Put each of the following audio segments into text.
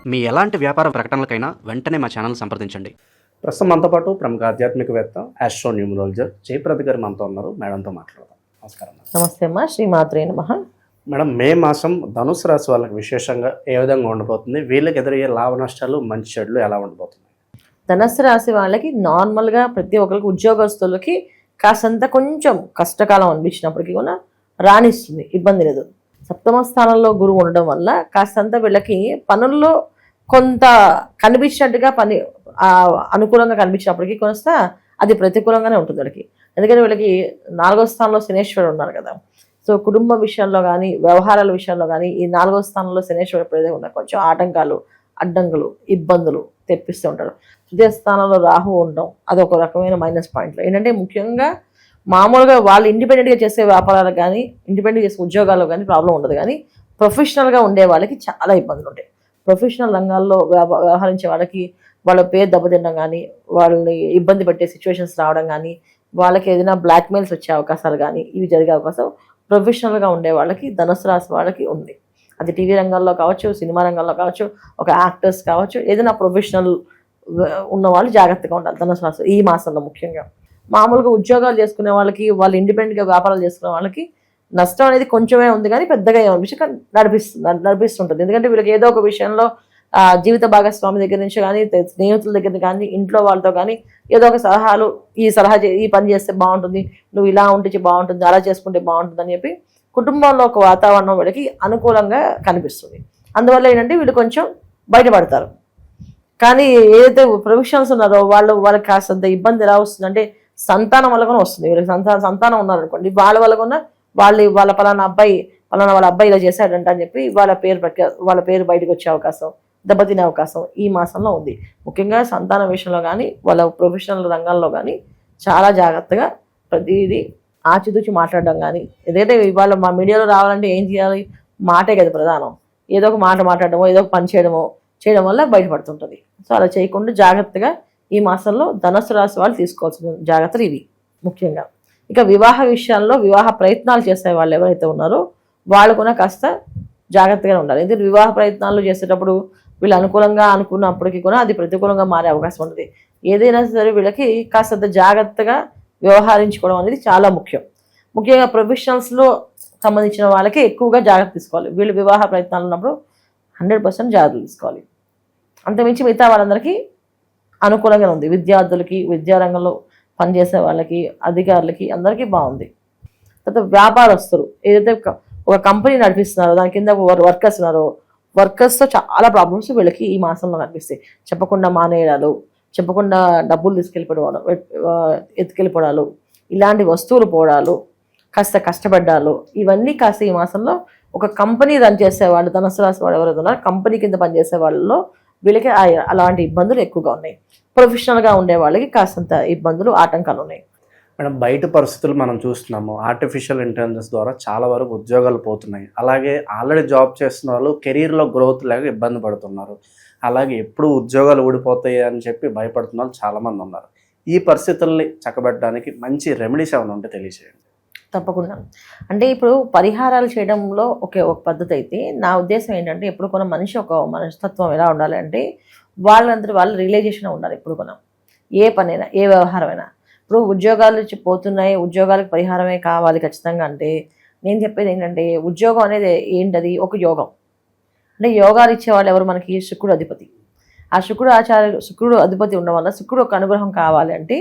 మీ ఎలాంటి వ్యాపార ప్రకటనలకైనా వెంటనే మా ఛానల్ సంప్రదించండి. ప్రస్తుతం మనతో పాటు ప్రముఖ ఆధ్యాత్మికవేత్త ఆస్ట్రో న్యూమరాలజర్ జయప్రద గారు మనతో ఉన్నారు. మేడంతో మాట్లాడదాం. నమస్కారం. నమస్తే అమ్మా. శ్రీమాత్రే నమః. మేడం, మే మాసం ధనుసు రాశి వాళ్ళకి విశేషంగా ఏ విధంగా ఉండబోతుంది? వీళ్ళకి ఎదురయ్యే లాభ నష్టాలు, మంచి చెడులు ఎలా ఉండబోతుంది? ధనుసు రాశి వాళ్ళకి నార్మల్గా ప్రతి ఒక్కరికి ఉద్యోగస్తులకి కాసంత కొంచెం కష్టకాలం అనిపించినప్పటికీ కూడా రాణిస్తుంది, ఇబ్బంది లేదు. సప్తమ స్థానంలో గురువు ఉండడం వల్ల కాస్తంత వీళ్ళకి పనుల్లో కొంత కనిపించినట్టుగా పని అనుకూలంగా కనిపించినప్పటికీ కొంత అది ప్రతికూలంగానే ఉంటుంది వీళ్ళకి. ఎందుకంటే వీళ్ళకి 4వ స్థానంలో శనేశ్వరుడు ఉన్నారు కదా. సో కుటుంబ విషయంలో కానీ, వ్యవహారాల విషయంలో కానీ ఈ 4వ స్థానంలో శనేశ్వరుడు ఎప్పుడైతే ఉన్నా కొంచెం ఆటంకాలు, అడ్డంకులు, ఇబ్బందులు తెప్పిస్తూ ఉంటారు. తృతీయ స్థానంలో రాహు ఉండడం అదొక రకమైన మైనస్ పాయింట్లు. ఏంటంటే ముఖ్యంగా మామూలుగా వాళ్ళు ఇండిపెండెంట్గా చేసే వ్యాపారాలకు కానీ, ఇండిపెండెంట్గా చేసే ఉద్యోగాల్లో కానీ ప్రాబ్లం ఉండదు. కానీ ప్రొఫెషనల్గా ఉండే వాళ్ళకి చాలా ఇబ్బందులు ఉంటాయి. ప్రొఫెషనల్ రంగాల్లో వ్యవహరించే వాళ్ళకి వాళ్ళ పేరు దెబ్బతినడం కానీ, వాళ్ళని ఇబ్బంది పెట్టే సిచ్యువేషన్స్ రావడం కానీ, వాళ్ళకి ఏదైనా బ్లాక్మెయిల్స్ వచ్చే అవకాశాలు కానీ ఇవి జరిగే అవకాశం ప్రొఫెషనల్గా ఉండే వాళ్ళకి, ధనుసు రాశి వాళ్ళకి ఉంది. అది టీవీ రంగంలో కావచ్చు, సినిమా రంగంలో కావచ్చు, ఒక యాక్టర్స్ కావచ్చు, ఏదైనా ప్రొఫెషనల్ ఉన్న వాళ్ళు జాగ్రత్తగా ఉండాలి ధనుసు రాశి ఈ మాసంలో. ముఖ్యంగా మామూలుగా ఉద్యోగాలు చేసుకునే వాళ్ళకి, వాళ్ళు ఇండిపెండెంట్గా వ్యాపారాలు చేసుకునే వాళ్ళకి నష్టం అనేది కొంచెమే ఉంది, కానీ పెద్దగా ఏమనిపించి నడిపిస్తుంటుంది. ఎందుకంటే వీళ్ళకి ఏదో ఒక విషయంలో జీవిత భాగస్వామి దగ్గర నుంచి కానీ, స్నేహితుల దగ్గర కానీ, ఇంట్లో వాళ్ళతో కానీ ఏదో ఒక సలహాలు, ఈ పని చేస్తే బాగుంటుంది, నువ్వు ఇలా ఉంటే బాగుంటుంది, అలా చేసుకుంటే బాగుంటుంది అని చెప్పి కుటుంబంలో ఒక వాతావరణం వీళ్ళకి అనుకూలంగా కనిపిస్తుంది. అందువల్ల ఏంటంటే వీళ్ళు కొంచెం బయటపడతారు. కానీ ఏదైతే ప్రొఫెషనల్స్ ఉన్నారో వాళ్ళకి కాస్తంత ఇబ్బంది ఎలా వస్తుందంటే సంతానం వల్ల కూడా వస్తుంది. వీళ్ళకి సంతానం ఉన్నారనుకోండి, వాళ్ళ వల్ల కూడా వాళ్ళ పలానా వాళ్ళ అబ్బాయి ఇలా చేశాడంట అని చెప్పి వాళ్ళ పేరు బయటకు వచ్చే అవకాశం, దెబ్బతినే అవకాశం ఈ మాసంలో ఉంది. ముఖ్యంగా సంతాన విషయంలో కానీ, వాళ్ళ ప్రొఫెషనల్ రంగాల్లో కానీ చాలా జాగ్రత్తగా ప్రతిదీ ఆచితూచి మాట్లాడడం కానీ. ఏదైతే ఇవాళ మా మీడియాలో రావాలంటే ఏం చేయాలి? మాటే కదా ప్రధానం. ఏదో ఒక మాట మాట్లాడమో, ఏదో ఒక పని చేయడం వల్ల బయటపడుతుంటుంది. సో అలా చేయకుండా జాగ్రత్తగా ఈ మాసంలో ధనుసు రాశి వాళ్ళు తీసుకోవాల్సిన జాగ్రత్తలు ఇవి ముఖ్యంగా. ఇక వివాహ విషయాల్లో వివాహ ప్రయత్నాలు చేసే వాళ్ళు ఎవరైతే ఉన్నారో వాళ్ళు కూడా కాస్త జాగ్రత్తగానే ఉండాలి. ఎందుకంటే వివాహ ప్రయత్నాలు చేసేటప్పుడు వీళ్ళు అనుకూలంగా అనుకున్నప్పటికీ కూడా అది ప్రతికూలంగా మారే అవకాశం ఉంటుంది. ఏదైనా సరే వీళ్ళకి కాస్త జాగ్రత్తగా వ్యవహరించుకోవడం అనేది చాలా ముఖ్యం. ముఖ్యంగా ప్రొఫెషనల్స్లో సంబంధించిన వాళ్ళకి ఎక్కువగా జాగ్రత్త తీసుకోవాలి. వీళ్ళు వివాహ ప్రయత్నాలు ఉన్నప్పుడు 100% జాగ్రత్తలు తీసుకోవాలి. అంతమించి మిగతా వాళ్ళందరికీ అనుకూలంగా ఉంది. విద్యార్థులకి, విద్యారంగంలో పనిచేసే వాళ్ళకి, అధికారులకి అందరికీ బాగుంది. తర్వాత వ్యాపారస్తులు ఏదైతే ఒక కంపెనీ నడిపిస్తున్నారో దాని కింద వర్కర్స్ ఉన్నారో వర్కర్స్తో చాలా ప్రాబ్లమ్స్ వీళ్ళకి ఈ మాసంలో కనిపిస్తాయి. చెప్పకుండా మానేయడాలు, చెప్పకుండా డబ్బులు ఎత్తుకెళ్ళిపోవడాలు, ఇలాంటి వస్తువులు పోవడాలు, కాస్త కష్టపడ్డాలు, ఇవన్నీ కాస్త ఈ మాసంలో ఒక కంపెనీ రన్ చేసేవాళ్ళు, ధనుసు రాశి వాళ్ళు ఎవరైతే ఉన్నారో కంపెనీ కింద పనిచేసే వాళ్ళలో వీళ్ళకి అలాంటి ఇబ్బందులు ఎక్కువగా ఉన్నాయి. ప్రొఫెషనల్గా ఉండే వాళ్ళకి కాస్తంత ఇబ్బందులు, ఆటంకాలు ఉన్నాయి. మేడం, బయట పరిస్థితులు మనం చూస్తున్నాము. ఆర్టిఫిషియల్ ఇంటెలిజెన్స్ ద్వారా చాలా వరకు ఉద్యోగాలు పోతున్నాయి. అలాగే ఆల్రెడీ జాబ్ చేస్తున్న వాళ్ళు కెరీర్లో గ్రోత్ లేక ఇబ్బంది పడుతున్నారు. అలాగే ఎప్పుడు ఉద్యోగాలు ఊడిపోతాయి అని చెప్పి భయపడుతున్న వాళ్ళు చాలామంది ఉన్నారు. ఈ పరిస్థితుల్ని చక్కబెట్టడానికి మంచి రెమెడీస్ ఏమైనా ఉంటే తెలియజేయండి. తప్పకుండా. అంటే ఇప్పుడు పరిహారాలు చేయడంలో ఒక పద్ధతి అయితే, నా ఉద్దేశం ఏంటంటే ఎప్పుడు కూడా ఒక మనస్తత్వం ఎలా ఉండాలి అంటే వాళ్ళందరూ వాళ్ళు రియలైజేషన్ ఉండాలి. ఎప్పుడు కూడా ఏ పనైనా, ఏ వ్యవహారమైనా. ఇప్పుడు ఉద్యోగాలు పోతున్నాయి, ఉద్యోగాలకు పరిహారమే కావాలి ఖచ్చితంగా అంటే నేను చెప్పేది ఏంటంటే ఉద్యోగం అనేది ఏంటది? ఒక యోగం. అంటే యోగాలు ఇచ్చేవాళ్ళు ఎవరు? మనకి శుక్రుడు అధిపతి. ఆ శుక్రుడు అధిపతి ఉండడం వల్ల శుక్రుడు ఒక అనుగ్రహం కావాలి అంటే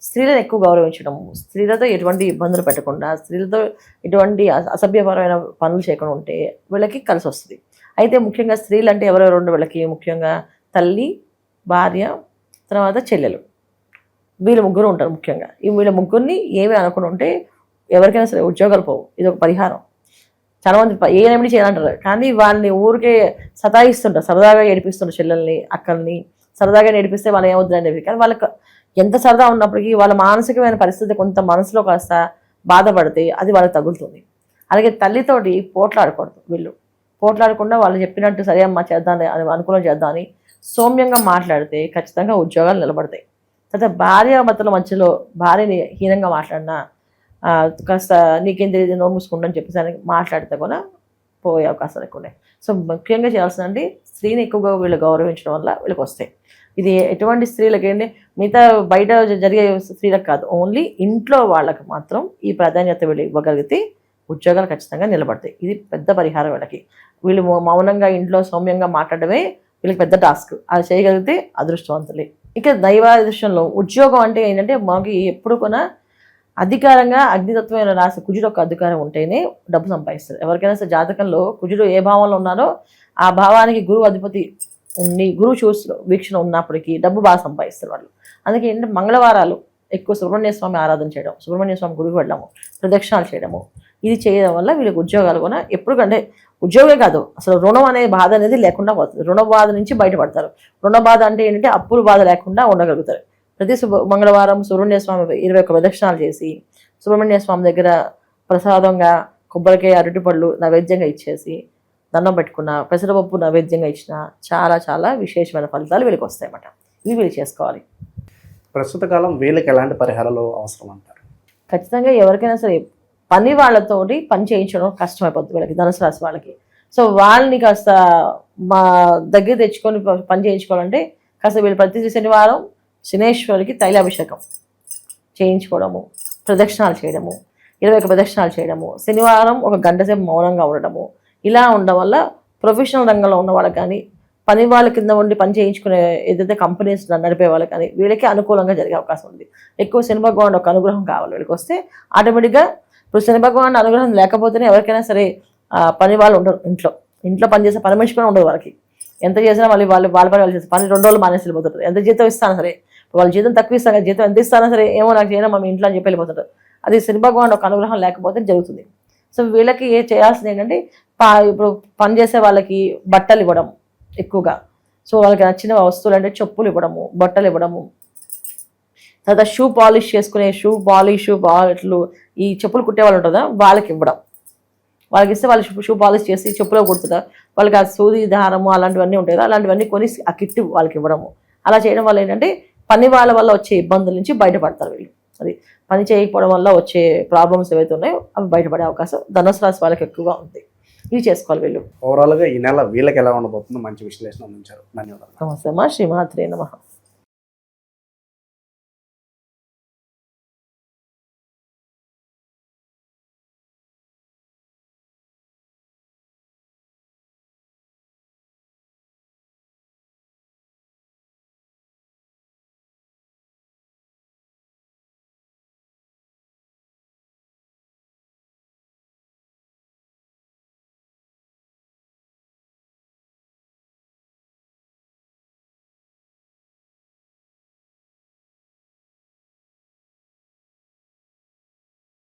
స్త్రీలను ఎక్కువ గౌరవించడం, స్త్రీలతో ఎటువంటి ఇబ్బందులు పెట్టకుండా, స్త్రీలతో ఎటువంటి అసభ్యపరమైన పనులు చేయకుండా ఉంటే వీళ్ళకి కలిసి వస్తుంది. అయితే ముఖ్యంగా స్త్రీలు అంటే ఎవరెవరు ఉండే వీళ్ళకి ముఖ్యంగా తల్లి, భార్య, తర్వాత చెల్లెలు, వీళ్ళు ముగ్గురు ఉంటారు. ముఖ్యంగా వీళ్ళ ముగ్గురిని ఏమి అనుకుని ఉంటే ఎవరికైనా సరే ఉద్యోగాలు పోవు. ఇది ఒక పరిహారం. చాలామంది ఏ రెమెడీ చేయాలంటారు, కానీ వాళ్ళని ఊరికే సతాయిస్తుంటారు, సరదాగా ఏడిపిస్తుంటారు చెల్లెల్ని, అక్కల్ని సరదాగా ఏడిపిస్తే వాళ్ళు ఏమవుతుందని చెప్పి. కానీ వాళ్ళకి ఎంత సరదా ఉన్నప్పటికీ వాళ్ళ మానసికమైన పరిస్థితి కొంత మనసులో కాస్త బాధపడితే అది వాళ్ళకి తగులుతుంది. అలాగే తల్లితోటి పోట్లాడకూడదు. వీళ్ళు పోట్లాడకుండా వాళ్ళు చెప్పినట్టు సరే అమ్మా చేద్దాం అని అనుకూలం చేద్దామని సౌమ్యంగా మాట్లాడితే ఖచ్చితంగా ఉద్యోగాలు నిలబడతాయి. తర్వాత భార్యాభర్తల మధ్యలో భార్యని హీనంగా మాట్లాడినా కాస్త నీకేం తెలియదు నోరు మూసుకుంటని చెప్పేసి మాట్లాడితే కూడా పోయే అవకాశాలు ఎక్కువ ఉన్నాయి. సో ముఖ్యంగా చేయాల్సిందంటే స్త్రీని ఎక్కువగా వీళ్ళు గౌరవించడం వల్ల వీళ్ళకి వస్తాయి. ఇది ఎటువంటి స్త్రీలకి ఏంటి, మిగతా బయట జరిగే స్త్రీలకు కాదు, ఓన్లీ ఇంట్లో వాళ్ళకి మాత్రం ఈ ప్రాధాన్యత వీళ్ళు ఇవ్వగలిగితే ఉద్యోగాలు ఖచ్చితంగా నిలబడతాయి. ఇది పెద్ద పరిహారం వీళ్ళకి. వీళ్ళు మౌనంగా ఇంట్లో సౌమ్యంగా మాట్లాడడమే వీళ్ళకి పెద్ద టాస్క్. అది చేయగలిగితే అదృష్టవంతులే. ఇక దైవాదృష్టంలో ఉద్యోగం అంటే ఏంటంటే మాకు ఎప్పుడు కూడా అధికారంగా అగ్నితత్వమైన రాశి కుజుడు ఒక అధికారం ఉంటేనే డబ్బు సంపాదిస్తారు. ఎవరికైనా సరే జాతకంలో కుజుడు ఏ భావంలో ఉన్నారో ఆ భావానికి గురువు అధిపతి ఉండి గురువు చూస్తూ వీక్షణ ఉన్నప్పటికీ డబ్బు బాగా సంపాదిస్తారు వాళ్ళు. అందుకే ఏంటంటే మంగళవారాలు ఎక్కువ సుబ్రహ్మణ్య స్వామి ఆరాధన చేయడం, సుబ్రహ్మణ్య స్వామి గుడికి వెళ్ళడము, ప్రదక్షిణాలు చేయడము, ఇది చేయడం వల్ల వీళ్ళకి ఉద్యోగాలు కూడా ఎప్పుడు కంటే ఉద్యోగమే కాదు అసలు రుణం అనే బాధ అనేది లేకుండా పోతుంది. రుణ బాధ నుంచి బయటపడతారు. రుణ బాధ అంటే ఏంటంటే అప్పుల బాధ లేకుండా ఉండగలుగుతారు. ప్రతి మంగళవారం సుబ్రహ్మణ్య స్వామి 21 ప్రదక్షిణాలు చేసి సుబ్రహ్మణ్య స్వామి దగ్గర ప్రసాదంగా కొబ్బరికాయ అరటిపళ్ళు నైవేద్యంగా ఇచ్చేసి దండం పెట్టుకున్న, పెసరపప్పు నైవేద్యంగా ఇచ్చిన చాలా చాలా విశేషమైన ఫలితాలు వీళ్ళకి వస్తాయన్నమాట. ఇవి వీళ్ళు చేసుకోవాలి. ప్రస్తుత కాలం వీళ్ళకి ఎలాంటి పరిహారాలు అవసరం అంటారు? ఖచ్చితంగా ఎవరికైనా సరే పని వాళ్ళతోటి పని చేయించడం కష్టమైపోతుంది వీళ్ళకి, ధనుసు రాశి వాళ్ళకి. సో వాళ్ళని కాస్త మా దగ్గర తెచ్చుకొని పని చేయించుకోవాలంటే కాస్త వీళ్ళు ప్రతి శనివారం శనేశ్వరికి తైలాభిషేకం చేయించుకోవడము, ప్రదక్షిణాలు చేయడము, 21 ప్రదక్షిణాలు చేయడము, శనివారం ఒక గంట సేపు మౌనంగా ఉండడము, ఇలా ఉండడం వల్ల ప్రొఫెషనల్ రంగంలో ఉన్న వాళ్ళకి కానీ పని వాళ్ళ కింద ఉండి పని చేయించుకునే ఏదైతే కంపెనీస్ నడిపే వాళ్ళకి కానీ వీళ్ళకి అనుకూలంగా జరిగే అవకాశం ఉంది. ఎక్కువ శని భగవానుడు ఒక అనుగ్రహం కావాలి వీళ్ళకి వస్తే ఆటోమేటిక్గా. ఇప్పుడు శని భగవానుడు అనుగ్రహం లేకపోతేనే ఎవరికైనా సరే పని వాళ్ళు ఉండరు. ఇంట్లో పని చేసే పని మనిషి కూడా ఉండదు వాళ్ళకి. ఎంత చేసినా మళ్ళీ వాళ్ళ పని వాళ్ళు చేస్తారు. పని 2 రోజులు మానేసి వెళ్ళిపోతారు. ఎంత జీతం ఇస్తాను సరే, వాళ్ళ జీతం తక్కువ ఇస్తాను కదా, జీతం ఎంత ఇస్తానా సరే ఏమో నాకు చేయనా మా ఇంట్లో అని చెప్పి వెళ్ళిపోతారు. అది శని భగవానుడు ఒక అనుగ్రహం లేకపోతే జరుగుతుంది. సో వీళ్ళకి చేయాల్సింది ఏంటంటే ఇప్పుడు పని చేసే వాళ్ళకి బట్టలు ఇవ్వడం ఎక్కువగా. సో వాళ్ళకి నచ్చిన వస్తువులు అంటే చెప్పులు ఇవ్వడము, బట్టలు ఇవ్వడము, తర్వాత షూ పాలిష్ చేసుకునే షూ పాలిట్లు ఈ చెప్పులు కుట్టే వాళ్ళు ఉంటుందా వాళ్ళకి ఇవ్వడం. వాళ్ళకి ఇస్తే వాళ్ళు షూ పాలిష్ చేసి చెప్పులో కుడుతుంటారు. వాళ్ళకి ఆ సూది దారము అలాంటివన్నీ ఉంటాయి కదా, అలాంటివన్నీ కొని ఆ కిట్ వాళ్ళకి ఇవ్వడము. అలా చేయడం వల్ల ఏంటంటే పని వాళ్ళ వల్ల వచ్చే ఇబ్బందుల నుంచి బయటపడతారు వీళ్ళు. అది పని చేయకపోవడం వల్ల వచ్చే ప్రాబ్లమ్స్ ఏవైతే ఉన్నాయో అవి బయటపడే అవకాశం ధనుసు రాశి వాళ్ళకి ఎక్కువగా ఉంది. ఇవి చేసుకోవాలి వీళ్ళు. ఓవరాల్గా ఈ నెల వీళ్ళకి ఎలా ఉండబోతుందో మంచి విశ్లేషణ అందించారు. ధన్యవాదాలు. నమస్తే అమ్మా. శ్రీమాత్రే నమః.